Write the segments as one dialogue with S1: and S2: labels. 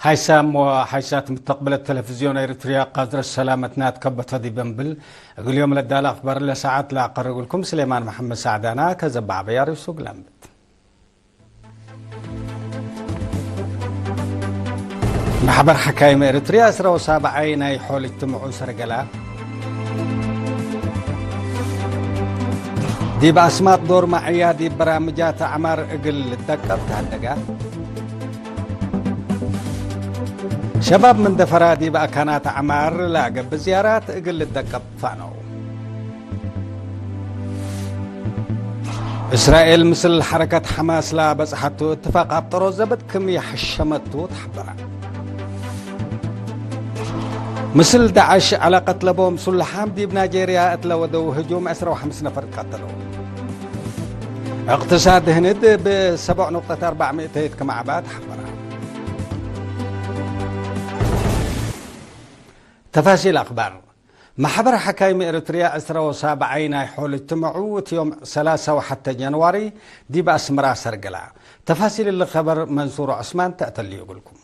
S1: حيسام وحيسات مستقبل التلفزيون إريتريا قادر السلامتنا تكبت دي بنبل اليوم لدى الأخبار لساعات لا أقرر لكم سليمان محمد سعدانا كزبع بياري وسوق لامبت محبر حكايم إريتريا أسرى وسابعين يحول اجتمعوا سرقلا دي بأسمات دور معيا دي برامجات أعمار إقل الدقة بتهدقا شباب من دفرادي بقى كانت أعمار لاقب بزيارات إقل الدقة بفانو إسرائيل مثل حركة حماس لا بس حتى اتفاق أبطرو زبط كم يحشمتو تحبرا مثل داعش على قتل بوم سلحام دي بنيجيريا اتلودو هجوم 15 نفر قتلوا اقتصاد هند ب 7.400 كما عباد حبرا تفاصيل أخبار محبر حكايم إريتريا أسرى وسابعين يحول اجتمعوا يوم 3 وحتى جنواري دي بأسمرا سرقلا تفاصيل الخبر منصور عثمان تأتي يقولكم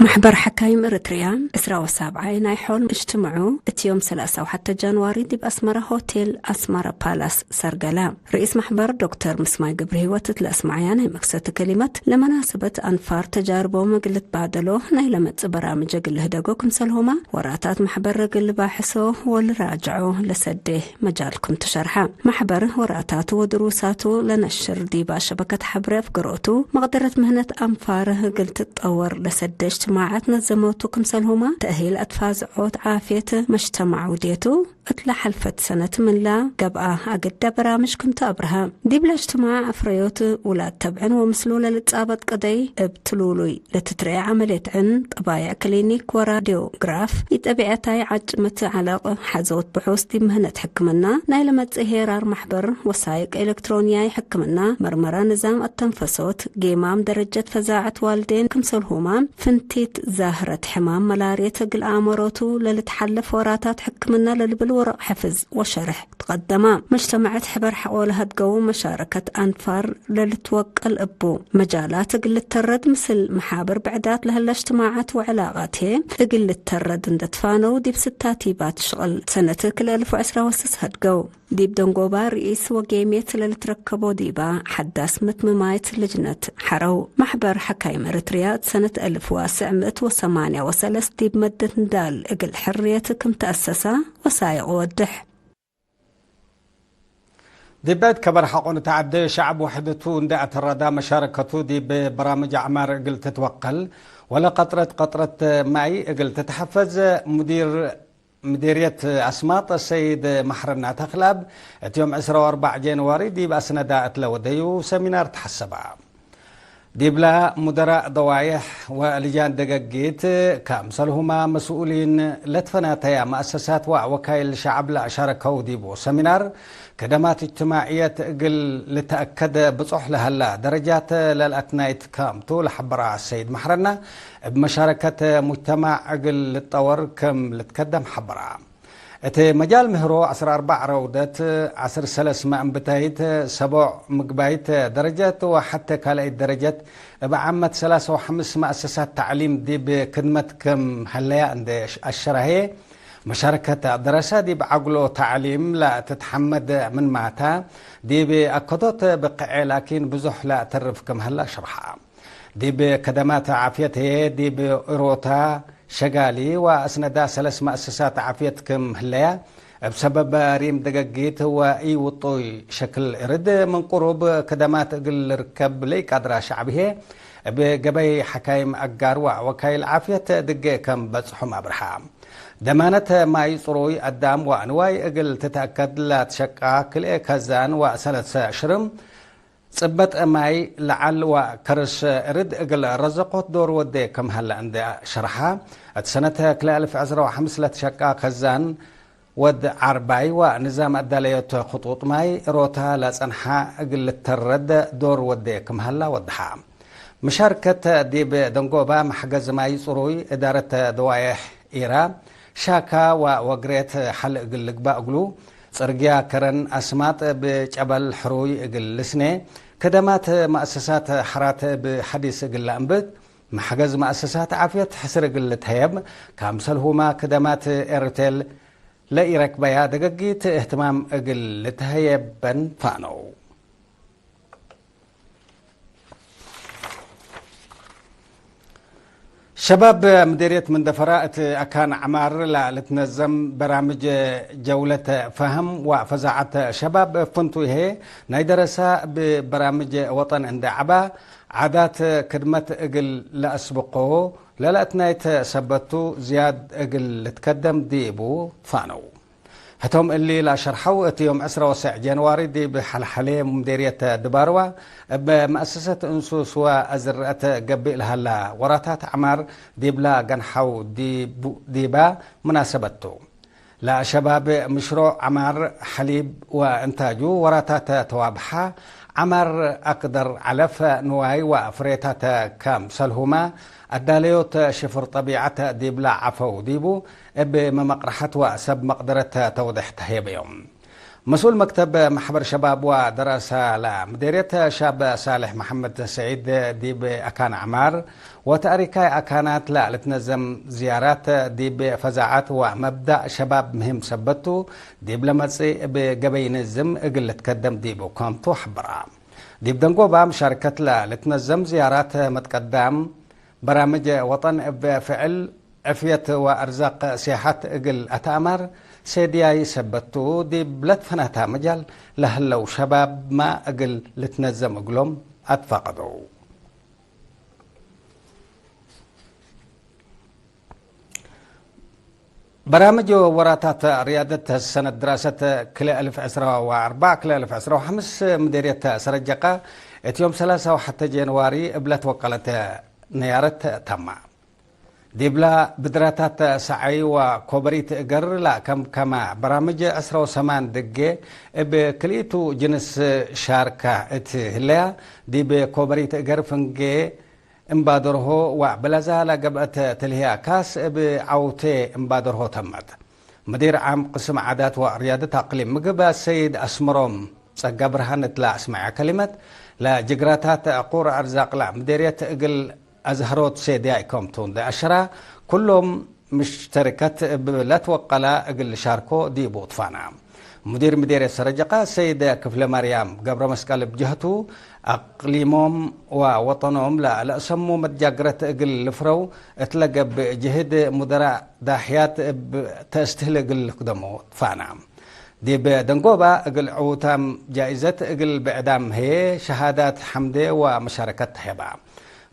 S2: محبر حكايم إريتريا إسرا وسابعين يحول اجتمعوا يوم 3 وحتى جنواري دي بأسمرا هوتيل أسمرا بالاس سرقلا رئيس محبر دكتور مسماي قبرهي وتتل أسمعيان مقصد كلمة لمناسبة أنفار تجاربه مقلت بعدلو نايلمت برامج قل هدقو كمسلهما وراتات محبر قل باحثو والراجعو لسده مجالكم تشرحا محبر وراتاتو ودروساتو لنشر ديبا شبكة حبر فقروتو مقدرة مهنة أنفاره قلت تطور لسدش اجتماعات نظموتو كمسلهما تأهيل أتفاز عود عافية مجتمع وديتو اتلا حلفت سنة من لا قبعة أقد برامج كنت أبرها دي بلا اجتماع أفريوت ولاد تبعن ومسلولة لتسابت قدي ابتلولوي لتتريع عملية عن طبايع كلينيك وراديو جراف يتبعتاي عجمة علاقة حزوت بحوث دي مهنة حكمنا نايلمة زهيرار محبر وسايق إلكترونياي حكمنا مرمرة نظام التنفسوت قيمام درجة فزاعة والدين كمسلهما فنتيت زاهرة حمام ملارية تقل آمروتو للتحلف وراتات حكمنا للبلورق حفز وشرح تقدما مجتمعات حبر حقولها تقوم مشاركة أنفار للتوقع أبو مجالات تقل الترد مثل محابر بعدات لها الاجتماعات وعلاقاتها تقل الترد اندتفانو دي بستاتيبات شغل سنة كل 1010 هتقو ديب دنقوبا رئيس وقيمية للتركبو ديبا حداس متمماية لجنة حرو محبر حكايم إريتريا سنة 1908 ديب مدة ندال اقل حريتكم تأسسا وسايق ودح
S1: دي بعد كبر حقون تعدي شعب وحدته انداء الردى مشاركته دي ببرامج أعمار اقل تتوقل ولا قطرة معي اقل تتحفز مديرية أسماط السيد محرنا تخلاب يوم 14 جنواري دي بأسندا أتلوديو سمينار تحسبها دي بلا مدراء ضوايح ولجان دقاقيت كامسلهما مسؤولين لتفناتيا مؤسسات وكايل شعب لا شاركوا ديبو سمينار كدمات اجتماعية تقل لتأكد بصح لهلا درجات للأتنايت كامتو لحبرا السيد محرنا بمشاركة مجتمع اقل للطور كم لتقدم حبرا اتي مجال مهرو 14 رودت 10 سلس ما انبتايت 7 مقبايت درجات وحتى كالاي درجات بعمة 3 و5 مؤسسات تعليم دي بكدمتكم هلايا عند الشرهية مشاركة دراسة دي بعقلو تعليم لا تتحمد من معتا دي بأكدوت بقعي لكن بزح لا ترفكم هلا شرحها دي بكدمات عافيته دي بإروتا شغالي وأسندا 3 مؤسسات عافيتكم هلايا بسبب ريم دقاقيت وإي وطوي شكل إرد من قرب كدمات قل ركب لي قادرة شعبه بقبي حكايم أقار وكايل عافية دقاء كم بصحم أبرحام دمانة ما يصروي قدام وأنواي أقل تتأكد لا تشقى كل كزان وسنة شرم صبت ماي لعل وكرش رد اقل رزقوت دور ودي كم هلا عند شرحها سنة كل 1015 لتشقى خزان ود عرباي ونظام الداليات خطوط ماي روتا لصنحا اقل الترد دور ودي كم هلا ودحا مشاركة دي بدنقوبا محجز ماي صروي إدارة دوايح إيرا شاكا وقريت حل اقل لقبا اقلو صرقيا كرن أسمات بجبل حروي اقل لسنة كدمات مؤسسات حرات بحديث قل أنبت محجز مؤسسات عافية حسر قل تهيب كامسلهما كدمات إيرتيل لا إيرك بيا دقيت اهتمام قل تهيب بن فانو شباب مديرية من دفرات أكان عمار لا لتنظم برامج جولة فهم وفزاعة شباب فنتو هي نايدرسا ببرامج وطن عند عبا عادات كدمة اقل لأسبقه لأتنايت سبتو زياد اقل لتقدم ديبو فانو هتهم اللي لا شرحوا يوم 10 جانواري دي بحلحلي مديرية دباروا بمؤسسة أنسوس وأزرقة قبل هلا وراتات عمار دي بلا جنحو ديبا مناسبته لا شباب مشروع عمار حليب وإنتاجه وراتات توابحة عمر أقدر علف نواي وفريتات كام سلهما الداليوت شفر طبيعة ديبلا عفو ديبو بمقرحة وسب مقدرة توضح تهيب يوم مسؤول مكتب محبر شباب ودراسة لمديرية شاب صالح محمد سعيد ديب أكان عمار وتأريكاي أكانات لا لتنظم زيارات ديب فزاعات ومبدأ شباب مهم سبتو ديب لمصي بقبين الزم اقل تقدم ديبو كامتو حبرا ديب دنقوبا مشاركة لا لتنظم زيارات متقدم برامج وطن بفعل عفية وأرزاق سياحات اقل أتامر سيدياي سبتو دي بلد فناتا مجال لهلو شباب ما اقل لتنظم اقلهم اتفقدوا برامج وراتات ريادة سنة دراسة كلا 2004 كلا 2005 مديرية سرجقة يوم 3 وحتى جانواري بلت وقلت نيارة تما ديبلا بدراتات سعي وكوبريت اقر لا كما برامج 18 دقة بكليتو جنس شاركة اتهلا دي بكوبريت اقر فنجي امبادره وبلازا لقبأت تلهي كاس بعوتي امبادره تمت مدير عام قسم عادات وريادة اقليم مقبا السيد اسمروم صقا برهان تلا اسمع كلمة لا جقراتات قور ارزاق لا مديرية اقل أزهروت سيديايكم تون دا أشرا كلهم مشتركات لا توقلا أقل شاركو دي بوطفانا مدير السرجقة سيد كفل مريم قبر مسكال بجهتو أقليمهم ووطنهم لا سمو متجاقرة أقل لفرو اتلقى بجهد مدراء داحيات تستهل أقل قدمو فانا دي بدنقوبة أقل عوتام جائزة أقل بعدام هي شهادات حمدة ومشاركة هبا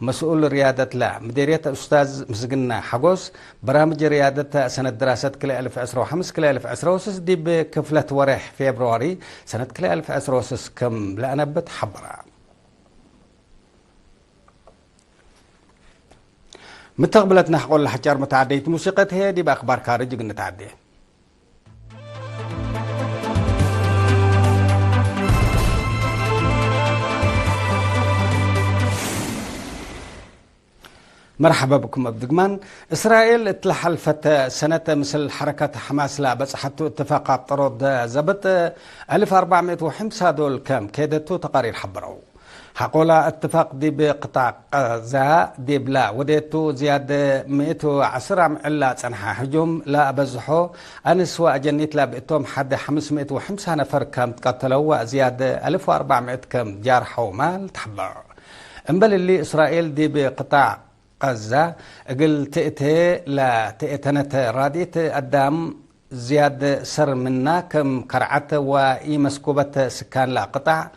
S1: مسؤول ريادة لا مديرية أستاذ مسجنا حقوس برامج ريادة سنة دراسة كلا 2005 كلا 2006 دي بكفلة ورح فبراير سنة كلا 2006 كم لأنا بتحبرا متقبلتنا حقول الحجار متعدية موسيقى هي دي بأخبار خارج نتعدي مرحبا بكم أبدقمان إسرائيل اتلحلفت سنة مثل حركة حماس لا بس حتى اتفاق طرود زبط 1405 دول كام كيدتو تقارير حبرو حقولا اتفاق دي بقطاع غزة دي بلا وديتو زيادة 110 معلا تنحى هجوم لا أبزحو أنسوا أجنيت لا بقتهم حد 505 نفر كام تقتلوا زيادة 1400 كام جارحوا مال تحبر انبل اللي إسرائيل دي بقطاع غزة قل تأتي لا تأتنت راديت قدام زيادة سر منا كم كرعت وإيمسكوبة سكان لا قطع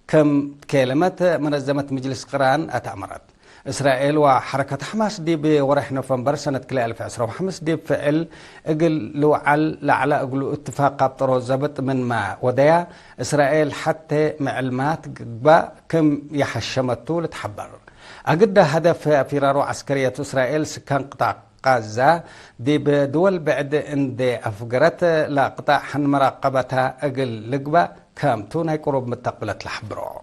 S1: كم كلمة منظمة مجلس قران أتأمرت إسرائيل وحركة حماس دي بورح نوفمبر سنة كلا 2005 دي بفعل اقل لوعل لعلى اقلو اتفاق طرو زبط من ما وديا إسرائيل حتى معلومات كم يحشمتو لتحبر أقد هدف فرارو عسكرية إسرائيل سكان قطاع غزة دي بدول بعد عند أفقرت لا قطاع حن مراقبتها أقل لقبة كامتون هاي قروب متقبلة الحبرو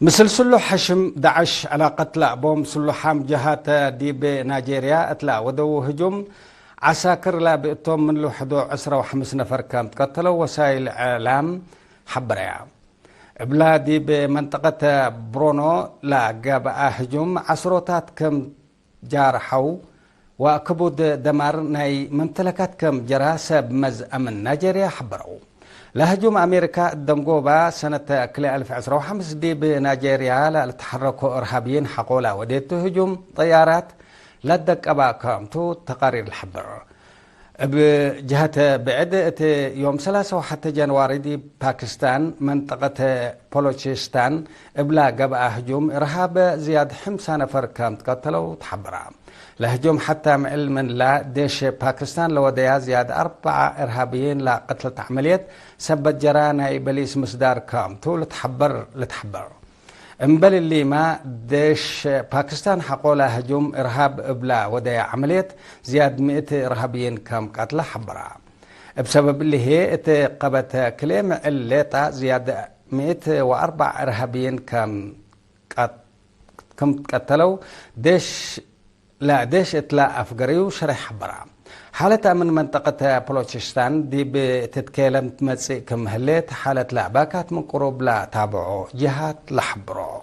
S1: مثل سلو حشم داعش على قتل بوم سلو حام جهات دي بنيجيريا اتلا ودو هجوم عساكر لا بئتهم من لوحدو 15 نفر كم تقتلوا وسائل إعلام حبريا بلادي بمنطقة برونو لا قاب هجوم عشرات كم جارحوا وكبود دمار ناي ممتلكات كم جراسة بمز أمن نيجيريا حبروا لهجوم أمريكا الدمقوبة سنة 2015 دي بنيجيريا لتحركوا إرهابيين حقولا وديتو هجوم طيارات لدك أبا كامتو تقارير الحبر بجهة بعد يوم 3 جانوري دي باكستان منطقة بلوچستان بلا قبا هجوم إرهاب زياد 5 نفر كامت قتلوا تحبرا لهجوم حتى علما لا ديش باكستان لو ديا زياد 4 إرهابيين لا قتلت عملية سبت جرانا بليس مصدار كامتو لتحبر امبل اللي ما ديش باكستان حقولا هجوم إرهاب بلا وديا عملية زياد 100 إرهابيين كام قتل حبرا بسبب اللي هي قبت كلام الليطة زياد 104 إرهابيين كام قتلوا ديش اتلاء أفقريو شرح حبرا حالة من منطقة بلوچستان دي بتتكلم تمسي كم هليت حالة لعباكات من قروب لا تابعوا جهات لحبرو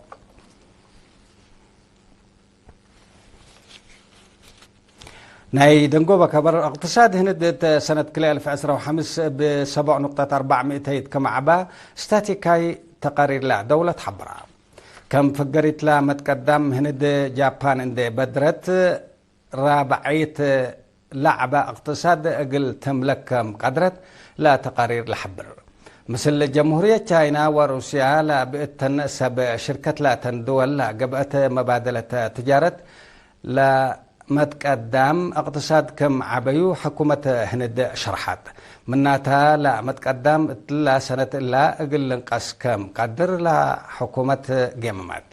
S1: ناي دنقو بكبر اقتصاد هندت سنة 2015 ب7.4 كم عبا استاتيكاي تقارير لا دولة حبرا كم فقريت لا متقدم هند جابان اند بدرت رابعيت لعبة اقتصاد اقل تملك قدرت لا تقارير لحبر مثل جمهورية تشاينا وروسيا لا بتنسب شركة لا تندول لا قبأت مبادلة تجارة لا متقدم اقتصاد كم عبيو حكومة هند شرحات مناتها لا متقدم لا سنة لا اقل انقاس كم قدر لا حكومة جيممات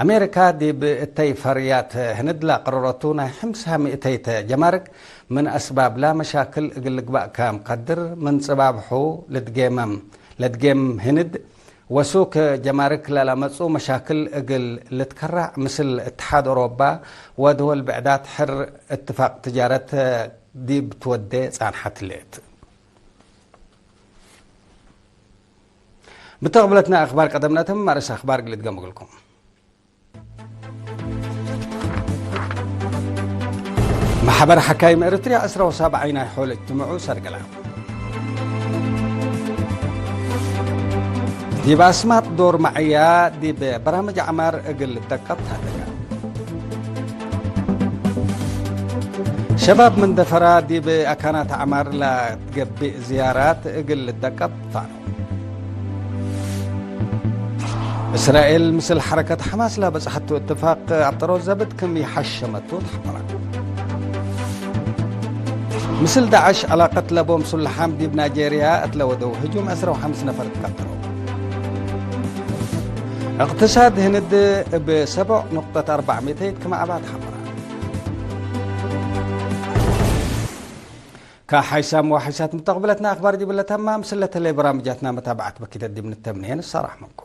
S1: أمريكا دي بالتيفريات هند لا قررتونا 500 جمارك من أسباب لا مشاكل قلق بقى كام قدر من سبابحو لتجيم هند وسوق جمارك لا مصو مشاكل قل لتكرع مثل اتحاد أوروبا ودول بعدات حر اتفاق تجارة دي بتودي صانحة الليت بتقبلتنا أخبار قدمناتهم مارس أخبار قلت قمق لكم محبر حكايم إريتريا 17 حول اجتمعوا سرقلا دي باسمات دور معيا دي ببرامج عمار اقل الدقب هذا شباب من دفرا دي بأكانات عمار لا تقبي زيارات اقل الدقب طانو إسرائيل مثل حركة حماس لا بس حتى اتفاق عطرو زبد كم يحشمتو تحمرك مثل داعش على قتل بوم سلحام دي بنيجيريا اتلودوا هجوم 15 نفر تقتلوا اقتصاد هند ب7.4 كما عباد حمراء كحيسام وحيسات متقبلتنا اخبار دي بالله تمام سلة اللي برامجاتنا متابعة بكتة دي من التمنين الصراحة منكم